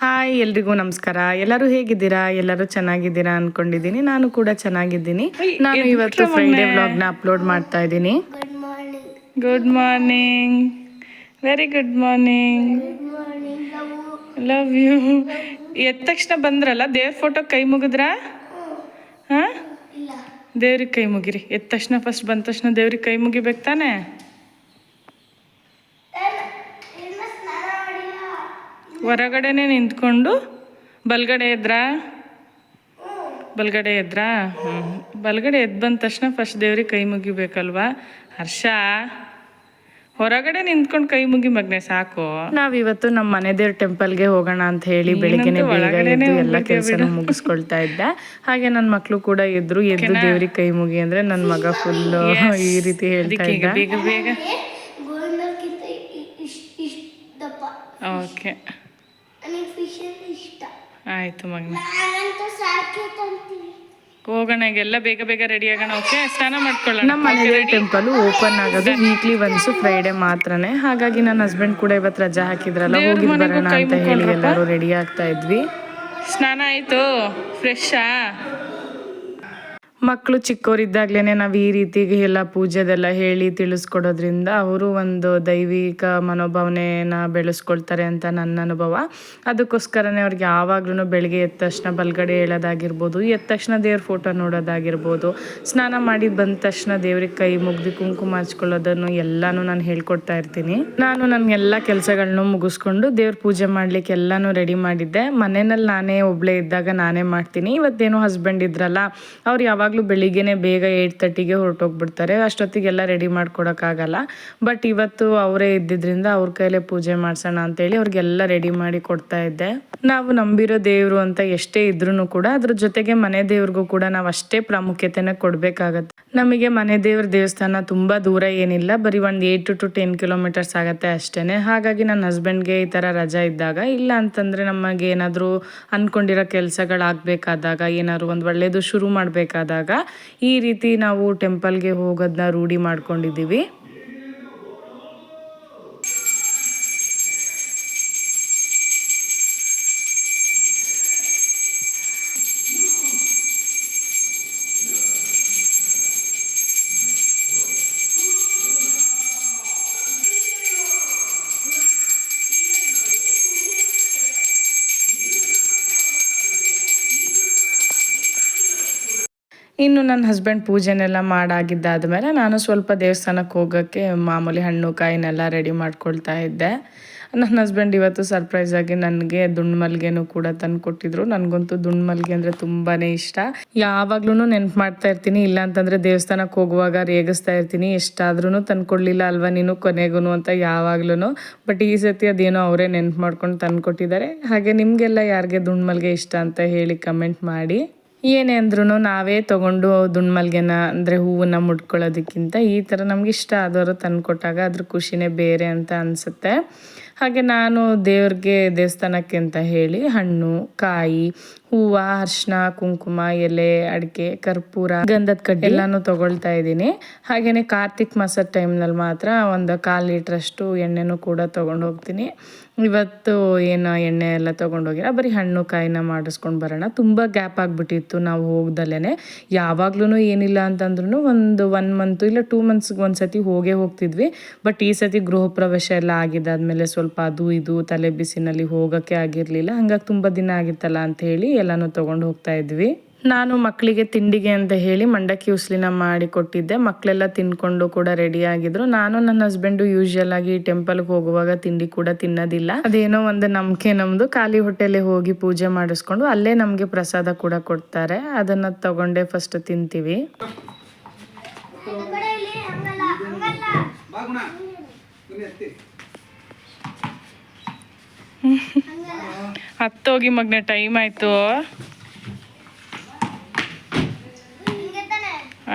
Hi ಎಲ್ರಿಗೂ ನಮಸ್ಕಾರ. ಎಲ್ಲರೂ ಹೇಗಿದ್ದೀರಾ? ಎಲ್ಲರೂ ಚೆನ್ನಾಗಿದ್ದೀರಾ ಅನ್ಕೊಂಡಿದ್ದೀನಿ. ನಾನು ಕೂಡ ಚೆನ್ನಾಗಿದ್ದೀನಿ. ನಾನು ಇವತ್ತು ಫ್ರೈಡೇ ವ್ಲಾಗ್ನ ಅಪ್ಲೋಡ್ ಮಾಡ್ತಾ ಇದ್ದೀನಿ. Good morning, very good morning, love you. ಎದ್ದ ತಕ್ಷಣ ಬಂದ್ರಲ್ಲ, ದೇವ್ರ ಫೋಟೋ ಕೈ ಮುಗಿದ್ರಾ? ಹಾಂ, ದೇವ್ರಿಗೆ ಕೈ ಮುಗಿರಿ. ಎದ್ದ ತಕ್ಷಣ ಫಸ್ಟ್ ಬಂದ ತಕ್ಷಣ ದೇವ್ರಿಗೆ ಕೈ ಮುಗಿಬೇಕು ತಾನೆ? ಹೊರಗಡೆನೆ ನಿಂತ್ಕೊಂಡು ಬಲ್ಗಡೆ ಎದ್ರಾ? ಬಲ್ಗಡೆ ಎದ್ರಾ? ಬಲ್ಗಡೆ ಎದ್ದು ಬಂದ ತಕ್ಷಣ ಫಸ್ಟ್ ದೇವ್ರಿಗೆ ಕೈ ಮುಗಿಬೇಕಲ್ವಾ? ಹರ್ಷ, ಹೊರಗಡೆ ನಿಂತ್ಕೊಂಡು ಕೈ ಮುಗಿ ಮಗ್ನೆ ಸಾಕು. ನಾವಿವತ್ತು ನಮ್ಮ ಮನೆ ದೇವ್ರ ಟೆಂಪಲ್ಗೆ ಹೋಗೋಣ ಅಂತ ಹೇಳಿ ಬೆಳಿಗ್ಗೆನೆ ಬೇಗ ಎದ್ದು ಎಲ್ಲ ಕೆಲಸನೂ ಮುಗಿಸ್ಕೊಳ್ತಾ ಇದ್ದೆ. ಹಾಗೆ ನನ್ನ ಮಕ್ಕಳು ಕೂಡ ಎದ್ದು ದೇವ್ರಿಗೆ ಕೈ ಮುಗಿ ಅಂದ್ರೆ ನನ್ನ ಮಗ ಫುಲ್ ಈ ರೀತಿ ಹೇಳ್ತಾ ಇದ್ದ. ಬೇಗ ಬೇಗ. ಓಕೆ, ಆಯ್ತು ಮಗನ, ಹೋಗೋಣ. ಈಗೆಲ್ಲ ಬೇಗ ಬೇಗ ರೆಡಿ ಆಗೋಣ. ಓಕೆ, ಸ್ನಾನ ಮಾಡ್ಕೊಳ್ಳೋಣ. ನಮ್ಮ ಮನೆ ಟೆಂಪಲ್ ಓಪನ್ ಆಗೋದು ವೀಕ್ಲಿ ಒನ್ಸ್ ಫ್ರೈಡೆ ಮಾತ್ರನೇ. ಹಾಗಾಗಿ ನನ್ನ ಹಸ್ಬೆಂಡ್ ಕೂಡ ಇವತ್ತು ರಜಾ ಹಾಕಿದ್ರಲ್ಲ, ಹೋಗಿ ಬರೋಣ ಅಂತ ಹೇಳಿ ಎಲ್ಲರೂ ರೆಡಿ ಆಗ್ತಾ ಇದ್ವಿ. ಸ್ನಾನ ಆಯ್ತು, ಫ್ರೆಶಾ? ಮಕ್ಕಳು ಚಿಕ್ಕವರಿದ್ದಾಗಲೇ ನಾವು ಈ ರೀತಿ ಎಲ್ಲ ಪೂಜೆದೆಲ್ಲ ಹೇಳಿ ತಿಳಿಸ್ಕೊಡೋದ್ರಿಂದ ಅವರು ಒಂದು ದೈವಿಕ ಮನೋಭಾವನೆನ ಬೆಳೆಸ್ಕೊಳ್ತಾರೆ ಅಂತ ನನ್ನ ಅನುಭವ. ಅದಕ್ಕೋಸ್ಕರನೇ ಅವ್ರಿಗೆ ಯಾವಾಗ್ಲೂ ಬೆಳಗ್ಗೆ ಎದ್ದ ತಕ್ಷಣ ಬಲ್ಗಡೆ ಹೇಳೋದಾಗಿರ್ಬೋದು, ಎದ್ದ ತಕ್ಷಣ ದೇವ್ರ ಫೋಟೋ ನೋಡೋದಾಗಿರ್ಬೋದು, ಸ್ನಾನ ಮಾಡಿ ಬಂದ ತಕ್ಷಣ ದೇವ್ರಿಗೆ ಕೈ ಮುಗ್ದು ಕುಂಕುಮ ಹಚ್ಕೊಳ್ಳೋದನ್ನು ಎಲ್ಲನೂ ನಾನು ಹೇಳ್ಕೊಡ್ತಾ ಇರ್ತೀನಿ. ನಾನು ನನ್ನ ಎಲ್ಲ ಕೆಲಸಗಳನ್ನೂ ಮುಗಿಸ್ಕೊಂಡು ದೇವ್ರ ಪೂಜೆ ಮಾಡ್ಲಿಕ್ಕೆ ಎಲ್ಲನೂ ರೆಡಿ ಮಾಡಿದ್ದೆ. ಮನೆಯಲ್ಲಿ ನಾನೇ ಒಬ್ಳೇ ಇದ್ದಾಗ ನಾನೇ ಮಾಡ್ತೀನಿ. ಇವತ್ತೇನೋ ಹಸ್ಬೆಂಡ್ ಇದ್ರಲ್ಲ, ಅವ್ರು ಯಾವಾಗ ಬೆಳಿಗ್ಗೆನೆ ಬೇಗ 8:30ಗೆ ಹೊರಟೋಗ್ಬಿಡ್ತಾರೆ. ಅಷ್ಟೊತ್ತಿಗೆಲ್ಲ ರೆಡಿ ಮಾಡ್ಕೊಡೋಕ್ಕಾಗಲ್ಲ. ಬಟ್ ಇವತ್ತು ಅವರೇ ಇದ್ದಿದ್ರಿಂದ ಅವ್ರ ಕೈಲೇ ಪೂಜೆ ಮಾಡ್ಸೋಣ ಅಂತೇಳಿ ಅವ್ರಿಗೆಲ್ಲ ರೆಡಿ ಮಾಡಿ ಕೊಡ್ತಾ ಇದ್ದೆ. ನಾವು ನಂಬಿರೋ ದೇವರು ಅಂತ ಎಷ್ಟೇ ಇದ್ರೂ ಕೂಡ ಅದ್ರ ಜೊತೆಗೆ ಮನೆ ದೇವ್ರಿಗೂ ಕೂಡ ನಾವು ಅಷ್ಟೇ ಪ್ರಾಮುಖ್ಯತೆನ ಕೊಡಬೇಕಾಗತ್ತೆ. ನಮಗೆ ಮನೆ ದೇವ್ರ ದೇವಸ್ಥಾನ ತುಂಬ ದೂರ ಏನಿಲ್ಲ, ಬರೀ ಒಂದು 8 to 10 ಕಿಲೋಮೀಟರ್ಸ್ ಆಗುತ್ತೆ ಅಷ್ಟೇ. ಹಾಗಾಗಿ ನನ್ನ ಹಸ್ಬೆಂಡ್ಗೆ ಈ ಥರ ರಜಾ ಇದ್ದಾಗ, ಇಲ್ಲ ಅಂತಂದರೆ ನಮಗೆ ಏನಾದರೂ ಅಂದ್ಕೊಂಡಿರೋ ಕೆಲಸಗಳಾಗಬೇಕಾದಾಗ, ಏನಾದ್ರು ಒಂದು ಒಳ್ಳೆಯದು ಶುರು ಮಾಡಬೇಕಾದಾಗ ಈ ರೀತಿ ನಾವು ಟೆಂಪಲ್ಗೆ ಹೋಗೋದನ್ನ ರೂಢಿ ಮಾಡ್ಕೊಂಡಿದ್ದೀವಿ. ಇನ್ನು ನನ್ನ ಹಸ್ಬೆಂಡ್ ಪೂಜೆನೆಲ್ಲ ಮಾಡಾಗಿದ್ದಾದಮೇಲೆ ನಾನು ಸ್ವಲ್ಪ ದೇವಸ್ಥಾನಕ್ಕೆ ಹೋಗೋಕ್ಕೆ ಮಾಮೂಲಿ ಹಣ್ಣು ಕಾಯಿನೆಲ್ಲ ರೆಡಿ ಮಾಡ್ಕೊಳ್ತಾ ಇದ್ದೆ. ನನ್ನ ಹಸ್ಬೆಂಡ್ ಇವತ್ತು ಸರ್ಪ್ರೈಸಾಗಿ ನನಗೆ ದುಂಡು ಮಲ್ಲಿಗೆನೂ ಕೂಡ ತಂದು ಕೊಟ್ಟಿದ್ರು. ನನಗಂತೂ ದುಂಡು ಮಲ್ಲಿಗೆ ಅಂದರೆ ತುಂಬಾ ಇಷ್ಟ. ಯಾವಾಗ್ಲೂ ನೆನ್ಪು ಮಾಡ್ತಾ ಇರ್ತೀನಿ, ಇಲ್ಲ ಅಂತಂದರೆ ದೇವಸ್ಥಾನಕ್ಕೆ ಹೋಗುವಾಗ ರೇಗಿಸ್ತಾ ಇರ್ತೀನಿ, ಎಷ್ಟಾದ್ರೂ ತಂದು ಕೊಡಲಿಲ್ಲ ಅಲ್ವಾ ನೀನು ಕೊನೆಗೂ ಅಂತ ಯಾವಾಗ್ಲೂ. ಬಟ್ ಈ ಸತಿ ಅದೇನೋ ಅವರೇ ನೆನ್ಪು ಮಾಡ್ಕೊಂಡು ತಂದು ಕೊಟ್ಟಿದ್ದಾರೆ. ಹಾಗೆ ನಿಮಗೆಲ್ಲ ಯಾರಿಗೆ ದುಂಡು ಮಲ್ಲಿಗೆ ಇಷ್ಟ ಅಂತ ಹೇಳಿ ಕಮೆಂಟ್ ಮಾಡಿ. ಏನೇ ಅಂದ್ರೂ ನಾವೇ ತೊಗೊಂಡು ದುಂಡು ಮಲ್ಲಿಗೆನ ಅಂದರೆ ಹೂವನ್ನ ಮುಡ್ಕೊಳ್ಳೋದಕ್ಕಿಂತ ಈ ಥರ ನಮ್ಗೆ ಇಷ್ಟ ಆದವರು ತಂದು ಕೊಟ್ಟಾಗ ಅದ್ರ ಖುಷಿನೇ ಬೇರೆ ಅಂತ ಅನಿಸುತ್ತೆ. ಹಾಗೆ ನಾನು ದೇವ್ರಿಗೆ ದೇವಸ್ಥಾನಕ್ಕೆ ಅಂತ ಹೇಳಿ ಹಣ್ಣು ಕಾಯಿ ಹೂವು ಅರಿಶಿನ ಕುಂಕುಮ ಎಲೆ ಅಡಿಕೆ ಕರ್ಪೂರ ಗಂಧದ ಕಡ್ಡಿ ಎಲ್ಲಾನು ತೊಗೊಳ್ತಾ ಇದ್ದೀನಿ. ಹಾಗೆಯೇ ಕಾರ್ತಿಕ್ ಮಾಸದ ಟೈಮ್ನಲ್ಲಿ ಮಾತ್ರ ಒಂದು 1/4 ಲೀಟ್ರಷ್ಟು ಎಣ್ಣೆನೂ ಕೂಡ ತೊಗೊಂಡು ಹೋಗ್ತೀನಿ. ಇವತ್ತು ಏನು ಎಣ್ಣೆ ಎಲ್ಲ ತೊಗೊಂಡೋಗಿಲ್ಲ, ಬರೀ ಹಣ್ಣು ಕಾಯಿನ ಮಾಡಿಸ್ಕೊಂಡು ಬರೋಣ. ತುಂಬ ಗ್ಯಾಪ್ ಆಗಿಬಿಟ್ಟಿತ್ತು ನಾವು ಹೋಗ್ದಲ್ಲೇ. ಯಾವಾಗ್ಲೂ ಏನಿಲ್ಲ ಅಂತಂದ್ರೂ ಒಂದು 1 ಮಂತು ಇಲ್ಲ 2 ಮಂತ್ಸ್ಗೆ ಒಂದು ಸತಿ ಹೋಗ್ತಿದ್ವಿ. ಬಟ್ ಈ ಸತಿ ಗೃಹ ಪ್ರವೇಶ ಎಲ್ಲ ಆಗಿದ್ದಾದಮೇಲೆ ಸ್ವಲ್ಪ ಅದು ಇದು ತಲೆ ಬಿಸಿನಲ್ಲಿ ಹೋಗೋಕ್ಕೆ ಆಗಿರಲಿಲ್ಲ. ಹಂಗಾಗಿ ತುಂಬ ದಿನ ಆಗಿತ್ತಲ್ಲ ಅಂತ ಹೇಳಿ ಎಲ್ಲನೂ ತೊಗೊಂಡು ಹೋಗ್ತಾ ಇದ್ವಿ. ನಾನು ಮಕ್ಕಳಿಗೆ ತಿಂಡಿಗೆ ಅಂತ ಹೇಳಿ ಮಂಡಕ್ಕಿ ಉಸ್ಲಿನ ಮಾಡಿ ಕೊಟ್ಟಿದ್ದೆ. ಮಕ್ಕಳೆಲ್ಲ ತಿನ್ಕೊಂಡು ಕೂಡ ರೆಡಿ ಆಗಿದ್ರು. ನಾನು ನನ್ನ ಹಸ್ಬೆಂಡು ಯೂಶುವಲ್ ಆಗಿ ಟೆಂಪಲ್ಗೆ ಹೋಗುವಾಗ ತಿಂಡಿ ಕೂಡ ತಿನ್ನೋದಿಲ್ಲ. ಅದೇನೋ ಒಂದು ನಂಬಿಕೆ ನಮ್ಮದು. ಖಾಲಿ ಹೊಟ್ಟೆಲೆ ಹೋಗಿ ಪೂಜೆ ಮಾಡಿಸ್ಕೊಂಡು ಅಲ್ಲೇ ನಮಗೆ ಪ್ರಸಾದ ಕೂಡ ಕೊಡ್ತಾರೆ. ಅದನ್ನು ತಗೊಂಡೇ ಫಸ್ಟ್ ತಿಂತೀವಿ. ಹತ್ತೋಗಿ ಮಗನೆ, ಟೈಮ್ ಆಯಿತು.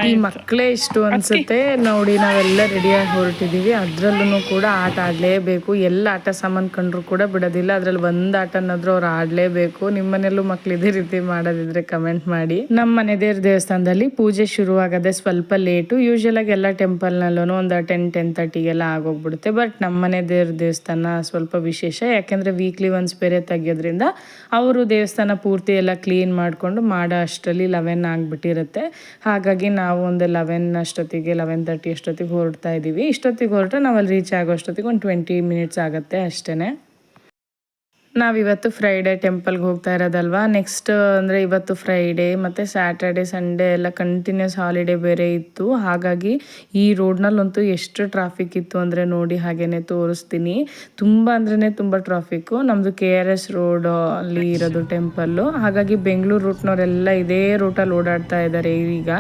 ಈ ಮಕ್ಕಳೇ ಇಷ್ಟು ಅನ್ಸುತ್ತೆ ನೋಡಿ. ನಾವೆಲ್ಲ ರೆಡಿಯಾಗಿ ಹೊರಟಿದ್ದೀವಿ. ಅದರಲ್ಲೂ ಕೂಡ ಆಟ ಆಡಲೇಬೇಕು. ಎಲ್ಲ ಆಟ ಸಾಮಾನು ಕಂಡ್ರು ಕೂಡ ಬಿಡೋದಿಲ್ಲ. ಅದ್ರಲ್ಲಿ ಒಂದು ಆಟನಾದ್ರೂ ಅವ್ರು ಆಡಲೇಬೇಕು. ನಿಮ್ಮ ಮನೆಯಲ್ಲೂ ಮಕ್ಳು ಇದೇ ರೀತಿ ಮಾಡೋದಿದ್ರೆ ಕಮೆಂಟ್ ಮಾಡಿ. ನಮ್ಮ ಮನೆ ದೇವ್ರ ದೇವಸ್ಥಾನದಲ್ಲಿ ಪೂಜೆ ಶುರುವಾಗದೆ ಸ್ವಲ್ಪ ಲೇಟು. ಯೂಶುವಲ್ ಆಗಿ ಎಲ್ಲ ಟೆಂಪಲ್ನಲ್ಲೂ ಒಂದು 10-10:30ಗೆಲ್ಲ ಆಗೋಗ್ಬಿಡುತ್ತೆ. ಬಟ್ ನಮ್ಮ ಮನೆ ದೇವ್ರ ದೇವಸ್ಥಾನ ಸ್ವಲ್ಪ ವಿಶೇಷ, ಯಾಕೆಂದರೆ ವೀಕ್ಲಿ ಒನ್ಸ್ ಬೇರೆ ತೆಗಿಯೋದ್ರಿಂದ ಅವರು ದೇವಸ್ಥಾನ ಪೂರ್ತಿ ಎಲ್ಲ ಕ್ಲೀನ್ ಮಾಡಿಕೊಂಡು ಮಾಡೋ ಅಷ್ಟರಲ್ಲಿ 11 ಆಗಿಬಿಟ್ಟಿರುತ್ತೆ. ಹಾಗಾಗಿ ನಾವು ಒಂದು 11 ಅಷ್ಟೊತ್ತಿಗೆ 11:30 ಅಷ್ಟೊತ್ತಿಗೆ ಹೊರಡ್ತಾ ಇದ್ದೀವಿ. ಇಷ್ಟೊತ್ತಿಗೆ ಹೊರಟ್ರೆ ನಾವು ಅಲ್ಲಿ ರೀಚ್ ಆಗೋ ಅಷ್ಟೊತ್ತಿಗೆ ಒಂದು 20 ಮಿನಿಟ್ಸ್ ಆಗುತ್ತೆ ಅಷ್ಟೇ. ನಾವಿವತ್ತು ಫ್ರೈಡೇ ಟೆಂಪಲ್ಗೆ ಹೋಗ್ತಾ ಇರೋದಲ್ವಾ. ನೆಕ್ಸ್ಟ್ ಅಂದರೆ ಇವತ್ತು ಫ್ರೈಡೇ ಮತ್ತು ಸ್ಯಾಟರ್ಡೆ ಸಂಡೇ ಎಲ್ಲ ಕಂಟಿನ್ಯೂಸ್ ಹಾಲಿಡೇ ಬೇರೆ ಇತ್ತು. ಹಾಗಾಗಿ ಈ ರೋಡ್ನಲ್ಲಂತೂ ಎಷ್ಟು ಟ್ರಾಫಿಕ್ ಇತ್ತು ಅಂದರೆ ನೋಡಿ, ಹಾಗೇ ತೋರಿಸ್ತೀನಿ. ತುಂಬ ಅಂದ್ರೆ ತುಂಬ ಟ್ರಾಫಿಕ್ಕು. ನಮ್ಮದು KRS ರೋಡ್ ಅಲ್ಲಿ ಇರೋದು ಟೆಂಪಲ್ಲು. ಹಾಗಾಗಿ ಬೆಂಗಳೂರು ರೂಟ್ನವರೆಲ್ಲ ಇದೇ ರೂಟಲ್ಲಿ ಓಡಾಡ್ತಾ ಇದ್ದಾರೆ ಈಗ.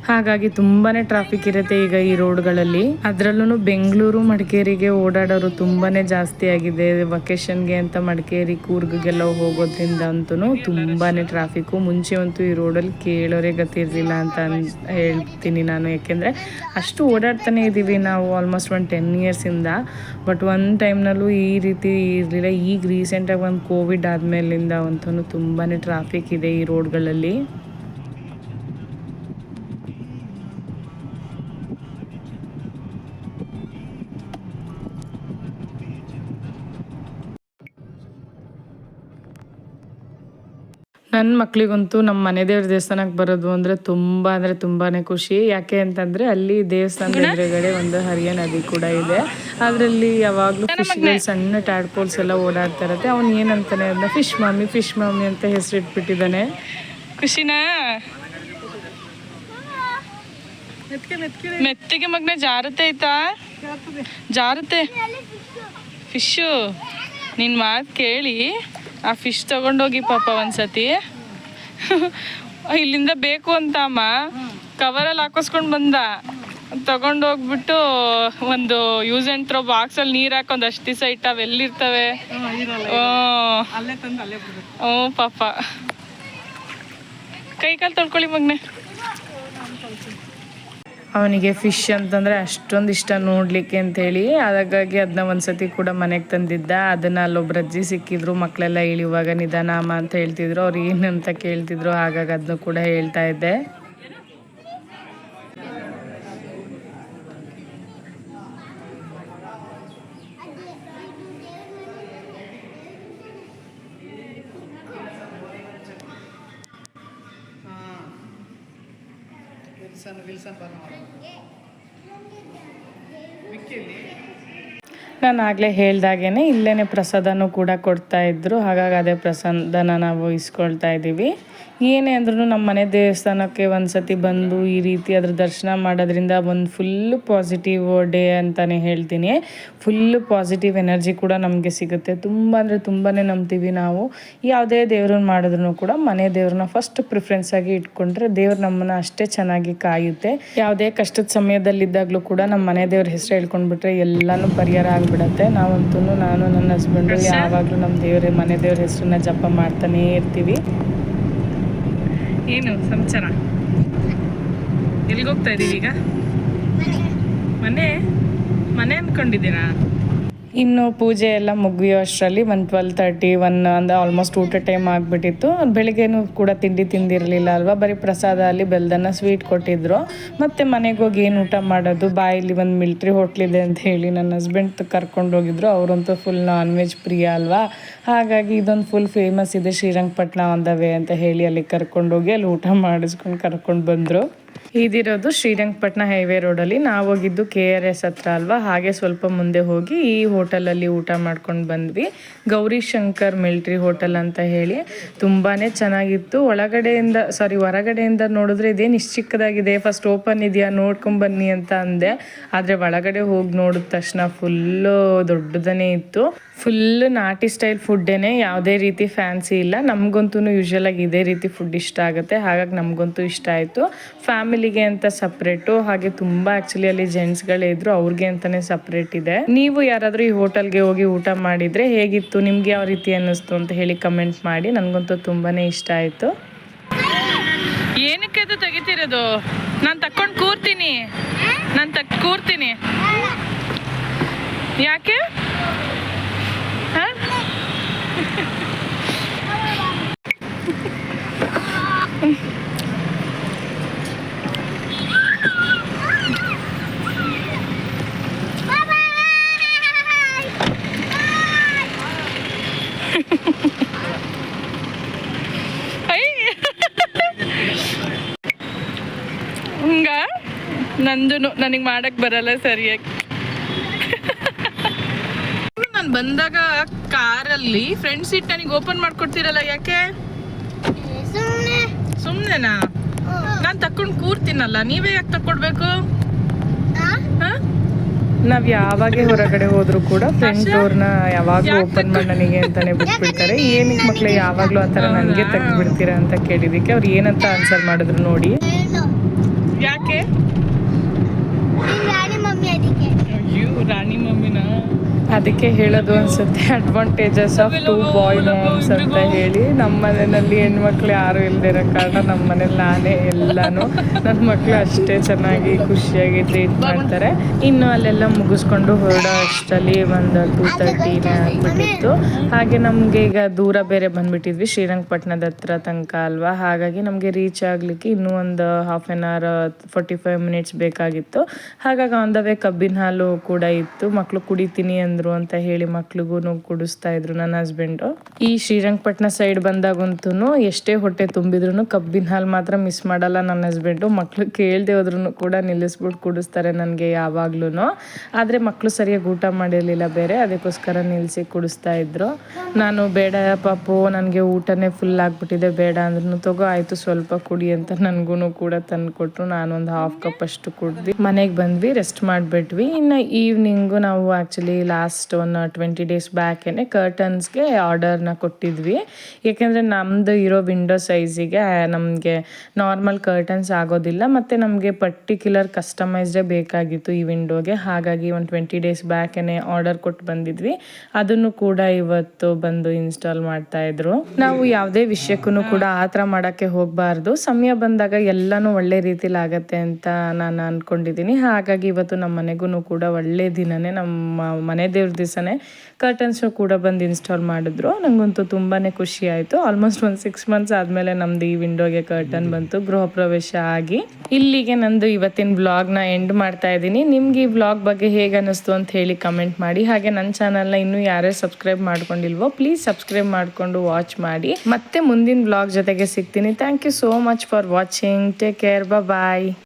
ಹಾಗಾಗಿ ತುಂಬಾ ಟ್ರಾಫಿಕ್ ಇರುತ್ತೆ ಈಗ ಈ ರೋಡ್ಗಳಲ್ಲಿ. ಅದರಲ್ಲೂ ಬೆಂಗಳೂರು ಮಡಿಕೇರಿಗೆ ಓಡಾಡೋರು ತುಂಬಾ ಜಾಸ್ತಿ ಆಗಿದೆ. ವೆಕೇಷನ್ಗೆ ಅಂತ ಮಡಿಕೇರಿ ಕೂರ್ಗೆಲ್ಲ ಹೋಗೋದ್ರಿಂದ ಅಂತೂ ತುಂಬಾ ಟ್ರಾಫಿಕ್ಕು. ಮುಂಚೆ ಅಂತೂ ಈ ರೋಡಲ್ಲಿ ಕೇಳೋರೇ ಗೊತ್ತಿರಲಿಲ್ಲ ಅಂತ ಹೇಳ್ತೀನಿ ನಾನು. ಯಾಕೆಂದರೆ ಅಷ್ಟು ಓಡಾಡ್ತಾನೆ ಇದ್ದೀವಿ ನಾವು ಆಲ್ಮೋಸ್ಟ್ ಒಂದು 10 ಇಯರ್ಸಿಂದ. ಬಟ್ ಒಂದು ಟೈಮ್ನಲ್ಲೂ ಈ ರೀತಿ ಇರಲಿಲ್ಲ. ಈಗ ರೀಸೆಂಟಾಗಿ ಒಂದು ಕೋವಿಡ್ ಆದಮೇಲಿಂದ ಅಂತೂ ತುಂಬಾ ಟ್ರಾಫಿಕ್ ಇದೆ ಈ ರೋಡ್ಗಳಲ್ಲಿ. ನನ್ನ ಮಕ್ಳಿಗಂತೂ ನಮ್ಮ ಮನೆ ದೇವ್ರ ದೇವಸ್ಥಾನಕ್ಕೆ ಬರೋದು ಅಂದರೆ ತುಂಬಾ ಖುಷಿ. ಯಾಕೆ ಅಂತಂದರೆ ಅಲ್ಲಿ ದೇವಸ್ಥಾನದ ಎದುರುಗಡೆ ಒಂದು ಹರಿಯ ನದಿ ಕೂಡ ಇದೆ. ಅದರಲ್ಲಿ ಯಾವಾಗಲೂ ಫಿಶ್ಗಳು, ಸಣ್ಣ ಟ್ಯಾಡ್ಪೋಲ್ಸ್ ಎಲ್ಲ ಓಡಾಡ್ತಾ ಇರುತ್ತೆ. ಅವ್ನು ಏನಂತಾನೆ ಅದನ್ನ ಫಿಶ್ ಮಮ್ಮಿ ಅಂತ ಹೆಸರಿಟ್ಬಿಟ್ಟಿದ್ದಾನೆ. ಖುಷಿನಾ? ಮೆತ್ತಿಗೆ ಮಗ್ನೆ ಜಾರುತ್ತೆ ಆಯ್ತಾ? ಜಾರುತ್ತೆ ಫಿಶ್ಶು. ನಿನ್ನ ಮಾತು ಕೇಳಿ ಆ ಫಿಶ್ ತಗೊಂಡೋಗಿ ಪಾಪ ಒಂದ್ಸತಿ. ಇಲ್ಲಿಂದ ಬೇಕು ಅಂತ ಅಮ್ಮ ಕವರಲ್ಲಿ ಹಾಕಿಸ್ಕೊಂಡು ಬಂದ. ತಗೊಂಡೋಗ್ಬಿಟ್ಟು ಒಂದು ಯೂಸ್ ಆ್ಯಂಡ್ ಥ್ರೋ ಬಾಕ್ಸಲ್ಲಿ ನೀರು ಹಾಕೊಂಡು ಅಷ್ಟು ದಿವಸ ಇಟ್ಟಾವೆ. ಎಲ್ಲಿರ್ತವೆ? ಹ್ಞೂ ಪಾಪ. ಕೈ ಕಾಲು ತೊಳ್ಕೊಳ್ಳಿ ಮಗ್ನೆ. ಅವನಿಗೆ ಫಿಶ್ ಅಂತಂದರೆ ಅಷ್ಟೊಂದು ಇಷ್ಟ ನೋಡಲಿಕ್ಕೆ ಅಂಥೇಳಿ. ಹಾಗಾಗಿ ಅದನ್ನ ಒಂದ್ಸತಿ ಕೂಡ ಮನೆಗೆ ತಂದಿದ್ದ. ಅದನ್ನು ಅಲ್ಲೊಬ್ರು ಅಜ್ಜಿ ಸಿಕ್ಕಿದ್ರು. ಮಕ್ಕಳೆಲ್ಲ ಇಳಿಯುವಾಗ ನಿಧಾನ ಅಮ್ಮ ಅಂತ ಹೇಳ್ತಿದ್ರು. ಅವ್ರು ಏನಂತ ಕೇಳ್ತಿದ್ರು. ಹಾಗಾಗಿ ಅದನ್ನು ಕೂಡ ಹೇಳ್ತಾ ಇದ್ದೆ. ನಾನು ಆಗಲೇ ಹೇಳ್ದಾಗೇ ಇಲ್ಲೇ ಪ್ರಸಾದನೂ ಕೂಡ ಕೊಡ್ತಾ ಇದ್ರು. ಹಾಗಾಗಿ ಅದೇ ಪ್ರಸಾದನ ನಾವು ಇಸ್ಕೊಳ್ತಾ ಇದ್ದೀವಿ. ಏನೇ ಅಂದ್ರೂ ನಮ್ಮ ಮನೆ ದೇವಸ್ಥಾನಕ್ಕೆ ಒಂದ್ಸತಿ ಬಂದು ಈ ರೀತಿ ಅದ್ರ ದರ್ಶನ ಮಾಡೋದ್ರಿಂದ ಒಂದು ಫುಲ್ಲು ಪಾಸಿಟಿವ್ ಡೇ ಅಂತಲೇ ಹೇಳ್ತೀನಿ. ಫುಲ್ಲು ಪಾಸಿಟಿವ್ ಎನರ್ಜಿ ಕೂಡ ನಮಗೆ ಸಿಗುತ್ತೆ. ತುಂಬ ಅಂದರೆ ತುಂಬಾ ನಂಬ್ತೀವಿ ನಾವು. ಯಾವುದೇ ದೇವ್ರನ್ನ ಮಾಡಿದ್ರು ಕೂಡ ಮನೆ ದೇವ್ರನ್ನ ಫಸ್ಟ್ ಪ್ರಿಫರೆನ್ಸಾಗಿ ಇಟ್ಕೊಂಡ್ರೆ ದೇವ್ರು ನಮ್ಮನ್ನು ಅಷ್ಟೇ ಚೆನ್ನಾಗಿ ಕಾಯುತ್ತೆ. ಯಾವುದೇ ಕಷ್ಟದ ಸಮಯದಲ್ಲಿದ್ದಾಗಲೂ ಕೂಡ ನಮ್ಮ ಮನೆ ದೇವ್ರ ಹೆಸರು ಹೇಳ್ಕೊಂಡ್ಬಿಟ್ರೆ ಎಲ್ಲನೂ ಪರಿಹಾರ ಆಗಿಬಿಡತ್ತೆ. ನಾವಂತೂ ನಾನು ನನ್ನ ಹಸ್ಬೆಂಡು ಯಾವಾಗಲೂ ನಮ್ಮ ದೇವ್ರ ಮನೆ ದೇವ್ರ ಹೆಸರನ್ನ ಜಪ ಮಾಡ್ತಾನೇ ಇರ್ತೀವಿ. ಏನು ಸಮಾಚಾರ? ಎಲ್ಲಿಗೋಗ್ತಾ ಇದ್ದೀವಿ ಈಗ? ಮನೆ ಅಂದ್ಕೊಂಡಿದ್ದೀರಾ? ಇನ್ನು ಪೂಜೆ ಎಲ್ಲ ಮುಗಿಯೋ ಅಷ್ಟರಲ್ಲಿ 12:30 ಅಂದರೆ ಆಲ್ಮೋಸ್ಟ್ ಊಟ ಟೈಮ್ ಆಗಿಬಿಟ್ಟಿತ್ತು. ಬೆಳಿಗ್ಗೆನೂ ಕೂಡ ತಿಂಡಿ ತಿಂದಿರಲಿಲ್ಲ ಅಲ್ವಾ. ಬರೀ ಪ್ರಸಾದ ಅಲ್ಲಿ ಬೆಲ್ದನ್ನ ಸ್ವೀಟ್ ಕೊಟ್ಟಿದ್ರು. ಮತ್ತು ಮನೆಗೆ ಹೋಗಿ ಏನು ಊಟ ಮಾಡೋದು, ಇಲ್ಲಿ ಒಂದು ಮಿಲ್ಟ್ರಿ ಹೋಟ್ಲಿದೆ ಅಂತ ಹೇಳಿ ನನ್ನ ಹಸ್ಬೆಂಡ್ ಕರ್ಕೊಂಡೋಗಿದ್ರು. ಅವರಂತೂ ಫುಲ್ ನಾನ್ ವೆಜ್ ಪ್ರಿಯ ಅಲ್ವಾ. ಹಾಗಾಗಿ ಇದೊಂದು ಫುಲ್ ಫೇಮಸ್ ಇದೆ ಶ್ರೀರಂಗಪಟ್ಟಣ ಆನ್ ದ ವೇ ಅಂತ ಹೇಳಿ ಅಲ್ಲಿ ಕರ್ಕೊಂಡೋಗಿ ಅಲ್ಲಿ ಊಟ ಮಾಡಿಸ್ಕೊಂಡು ಕರ್ಕೊಂಡು ಬಂದರು. ಇದಿರೋದು ಶ್ರೀರಂಗಪಟ್ಟಣ ಹೈವೇ ರೋಡಲ್ಲಿ. ನಾವು ಹೋಗಿದ್ದು KRS ಹತ್ರ ಅಲ್ವಾ. ಹಾಗೆ ಸ್ವಲ್ಪ ಮುಂದೆ ಹೋಗಿ ಈ ಹೋಟೆಲಲ್ಲಿ ಊಟ ಮಾಡ್ಕೊಂಡು ಬಂದ್ವಿ. ಗೌರಿಶಂಕರ್ ಮಿಲ್ಟ್ರಿ ಹೋಟೆಲ್ ಅಂತ ಹೇಳಿ. ತುಂಬಾ ಚೆನ್ನಾಗಿತ್ತು. ಹೊರಗಡೆಯಿಂದ ನೋಡಿದ್ರೆ ಇದೇನು ಇಷ್ಟು ಚಿಕ್ಕದಾಗಿದೆ, ಫಸ್ಟ್ ಓಪನ್ ಇದೆಯಾ ನೋಡ್ಕೊಂಬನ್ನಿ ಅಂತ ಅಂದೆ. ಆದರೆ ಒಳಗಡೆ ಹೋಗಿ ನೋಡಿದ ತಕ್ಷಣ ಫುಲ್ಲು ದೊಡ್ಡದನೇ ಇತ್ತು. ಫುಲ್ ನಾಟಿ ಸ್ಟೈಲ್ ಫುಡ್ಡೇನೆ, ಯಾವುದೇ ರೀತಿ ಫ್ಯಾನ್ಸಿ ಇಲ್ಲ. ನಮಗಂತೂ ಯೂಶ್ವಲಾಗಿ ಇದೇ ರೀತಿ ಫುಡ್ ಇಷ್ಟ ಆಗುತ್ತೆ. ಹಾಗಾಗಿ ನಮಗಂತೂ ಇಷ್ಟ ಆಯಿತು. ಫ್ಯಾಮಿಲಿಗೆ ಅಂತ ಸಪ್ರೇಟು, ಹಾಗೆ ತುಂಬ ಆ್ಯಕ್ಚುಲಿ ಅಲ್ಲಿ ಜೆಂಟ್ಸ್ಗಳೇ ಇದ್ರು, ಅವ್ರಿಗೆ ಅಂತಲೇ ಸಪ್ರೇಟ್ ಇದೆ. ನೀವು ಯಾರಾದರೂ ಈ ಹೋಟೆಲ್ಗೆ ಹೋಗಿ ಊಟ ಮಾಡಿದರೆ ಹೇಗಿತ್ತು, ನಿಮ್ಗೆ ಯಾವ ರೀತಿ ಅನ್ನಿಸ್ತು ಅಂತ ಹೇಳಿ ಕಮೆಂಟ್ ಮಾಡಿ. ನನಗಂತೂ ತುಂಬಾ ಇಷ್ಟ ಆಯಿತು. ಏನಕ್ಕೆ ಅದು ತೆಗಿತಿರೋದು? ನಾನು ತಕ್ಕೊಂಡು ಕೂರ್ತೀನಿ. ಕೂರ್ತೀನಿ. ಯಾಕೆ? ಹಂಗ ನಂದು ನನಗೆ ಮಾಡಕ್ ಬರಲ್ಲ ಸರಿಯಾಗಿ. ನಾನು ಬಂದಾಗ ಕಾರಲ್ಲಿ ಫ್ರಂಟ್ ಸೀಟ್ ನನಗೆ ಓಪನ್ ಮಾಡ್ಕೊಡ್ತೀರಲ್ಲ, ಯಾಕೆ? ಸುಮ್ಮನೆನಾ? ನಾನು ತಕೊಂಡು ಕೂರ್ತೀನಲ್ಲ, ನೀವೇ ಯಾಕೆ ತಕ್ಕೊಡ್ಬೇಕು? ನಾವ್ ಯಾವಾಗೆ ಹೊರಗಡೆ ಹೋದ್ರು ಕೂಡ ಫ್ರಂಟ್ ಡೋರ್ನ ಯಾವಾಗ್ಲೂ ಓಪನ್ ಮಾಡಿ ನನಗೆ ಅಂತಾನೆ ಬಿಟ್ಬಿಡ್ತಾರೆ. ಏನಕ್ಕೆ ಮಕ್ಳು ಯಾವಾಗ್ಲೂ ಆತರ ನನಗೆ ತೆಗ್ದ್ಬಿಡ್ತೀರಾ ಅಂತ ಕೇಳಿದಕ್ಕೆ ಅವ್ರು ಏನಂತ ಆನ್ಸರ್ ಮಾಡಿದ್ರು ನೋಡಿ. ಯಾಕೆ? ರಾಣಿ ಮಮ್ಮಿನ ಅದಕ್ಕೆ ಹೇಳೋದು ಅನ್ಸುತ್ತೆ, ಅಡ್ವಾಂಟೇಜಸ್ ಆಫ್ 2 ಬಾಯ್ ಮಾಮ್ಸ್ ಅಂತ ಹೇಳಿ. ನಮ್ಮ ಮನೆಯಲ್ಲಿ ಹೆಣ್ಮಕ್ಳು ಯಾರು ಇಲ್ಲದೆ ಇರೋ ಕಾರಣ ನಮ್ಮ ಮನೇಲಿ ನಾನೇ ಎಲ್ಲಾನು. ನನ್ನ ಮಕ್ಕಳು ಅಷ್ಟೇ ಚೆನ್ನಾಗಿ ಖುಷಿಯಾಗಿ ಟ್ರೀಟ್ ಮಾಡ್ತಾರೆ. ಇನ್ನು ಅಲ್ಲೆಲ್ಲ ಮುಗಿಸ್ಕೊಂಡು ಹೊರಡೋ ಅಷ್ಟರಲ್ಲಿ ಒಂದು 2:30 ಆಗ್ಬಿಟ್ಟಿತ್ತು. ಹಾಗೆ ನಮಗೆ ಈಗ ದೂರ ಬೇರೆ ಬಂದ್ಬಿಟ್ಟಿದ್ವಿ, ಶ್ರೀರಂಗಪಟ್ಟಣದ ಹತ್ರ ತನಕ ಅಲ್ವಾ. ಹಾಗಾಗಿ ನಮಗೆ ರೀಚ್ ಆಗಲಿಕ್ಕೆ ಇನ್ನೂ ಒಂದು 1/2 an hour 45 minutes ಬೇಕಾಗಿತ್ತು. ಹಾಗಾಗಿ ಆನ್ ದ ವೇ ಕಬ್ಬಿನ ಹಾಲು ಕೂಡ ಇತ್ತು. ಮಕ್ಕಳು ಕುಡಿತೀನಿ ಅಂದ್ರು ಅಂತ ಹೇಳಿ ಮಕ್ಳಿಗೂ ಕುಡಿಸ್ತಾ ಇದ್ರು ನನ್ನ ಹಸ್ಬೆಂಡು. ಈ ಶ್ರೀರಂಗಪಟ್ಟಣ ಸೈಡ್ ಬಂದಾಗಂತೂ ಎಷ್ಟೇ ಹೊಟ್ಟೆ ತುಂಬಿದ್ರು ಕಬ್ಬಿನ ಹಾಲು ಮಾತ್ರ ಮಿಸ್ ಮಾಡಲ್ಲ ನನ್ನ ಹಸ್ಬೆಂಡು. ಮಕ್ಳು ಕೇಳದೆ ಹೋದ್ರು ಕೂಡ ನಿಲ್ಲಿಸ್ಬಿಟ್ಟು ಕುಡಿಸ್ತಾರೆ ನನಗೆ ಯಾವಾಗ್ಲೂ. ಆದರೆ ಮಕ್ಕಳು ಸರಿಯಾಗಿ ಊಟ ಮಾಡಿರಲಿಲ್ಲ ಬೇರೆ, ಅದಕ್ಕೋಸ್ಕರ ನಿಲ್ಲಿಸಿ ಕುಡಿಸ್ತಾ ಇದ್ರು. ನಾನು ಬೇಡ ಪಾಪು, ನನಗೆ ಊಟನೇ ಫುಲ್ ಆಗಿಬಿಟ್ಟಿದೆ, ಬೇಡ ಅಂದ್ರೂ ತಗೋ ಆಯಿತು ಸ್ವಲ್ಪ ಕುಡಿ ಅಂತ ನನಗೂ ಕೂಡ ತಂದು ಕೊಟ್ಟರು. ನಾನೊಂದು 1/2 cup ಅಷ್ಟು ಕುಡ್ದು ಮನೆಗೆ ಬಂದ್ವಿ, ರೆಸ್ಟ್ ಮಾಡಿಬಿಟ್ವಿ. ಇನ್ನು ಈವ್ನಿಂಗು ನಾವು ಆ್ಯಕ್ಚುಲಿ ಲಾಸ್ಟ್ ಒಂದು 20 days ಬ್ಯಾಕೇನೆ ಕರ್ಟನ್ಸ್ಗೆ ಆರ್ಡರ್ನ ಕೊಟ್ಟಿದ್ವಿ. ಏಕೆಂದರೆ ನಮ್ಮದು ಇರೋ ವಿಂಡೋ ಸೈಜಿಗೆ ನಮಗೆ ನಾರ್ಮಲ್ ಕರ್ಟನ್ಸ್ ಆಗೋದಿಲ್ಲ, ಮತ್ತು ನಮಗೆ ಪರ್ಟಿಕ್ಯುಲರ್ ಕಸ್ಟಮೈಸ್ಡೇ ಬೇಕಾಗಿತ್ತು ಈ ವಿಂಡೋಗೆ. ಹಾಗಾಗಿ ಒಂದು 20 days ಬ್ಯಾಕೇನೆ ಆರ್ಡರ್ ಕೊಟ್ಟು ಬಂದಿದ್ವಿ. ಅದನ್ನು ಕೂಡ ಇವತ್ತು ಬಂದು ಇನ್ಸ್ಟಾಲ್ ಮಾಡ್ತಾಯಿದ್ರು. ನಾವು ಯಾವುದೇ ವಿಷಯಕ್ಕೂ ಕೂಡ ಆ ಥರ ಮಾಡೋಕ್ಕೆ ಹೋಗಬಾರ್ದು. ಸಮಯ ಬಂದಾಗ ಎಲ್ಲನೂ ಒಳ್ಳೆ ರೀತಿಲಿ ಆಗತ್ತೆ ಅಂತ ನಾನು ಅಂದ್ಕೊಂಡಿದ್ದೀನಿ. ಹಾಗಾಗಿ ಇವತ್ತು ನಮ್ಮ ಮನೆಗೂ ಕೂಡ ಒಳ್ಳೆ ದಿನನೇ, ನಮ್ಮ ಮನೆ ದೇವ್ರ ದಿವಸನೇ ಕರ್ಟನ್ಸ್ನು ಕೂಡ ಬಂದು ಇನ್ಸ್ಟಾಲ್ ಮಾಡಿದ್ರು. ನನಗಂತೂ ತುಂಬಾ ಖುಷಿ ಆಯಿತು. ಆಲ್ಮೋಸ್ಟ್ ಒಂದು 6 months ಆದಮೇಲೆ ನಮ್ಮದು ಈ ವಿಂಡೋಗೆ ಕರ್ಟನ್ ಬಂತು ಗೃಹ ಪ್ರವೇಶ ಆಗಿ. ಇಲ್ಲಿಗೆ ನಂದು ಇವತ್ತಿನ ವ್ಲಾಗ್ನ ಎಂಡ್ ಮಾಡ್ತಾ ಇದ್ದೀನಿ. ನಿಮ್ಗೆ ಈ ವ್ಲಾಗ್ ಬಗ್ಗೆ ಹೇಗೆ ಅನ್ನಿಸ್ತು ಅಂತ ಹೇಳಿ ಕಮೆಂಟ್ ಮಾಡಿ. ಹಾಗೆ ನನ್ನ ಚಾನಲ್ನ ಇನ್ನೂ ಯಾರೇ ಸಬ್ಸ್ಕ್ರೈಬ್ ಮಾಡ್ಕೊಂಡಿಲ್ವೋ ಪ್ಲೀಸ್ ಸಬ್ಸ್ಕ್ರೈಬ್ ಮಾಡಿಕೊಂಡು ವಾಚ್ ಮಾಡಿ. ಮತ್ತೆ ಮುಂದಿನ ವ್ಲಾಗ್ ಜೊತೆಗೆ ಸಿಗ್ತೀನಿ. Thank you so much for watching. Take care, bye.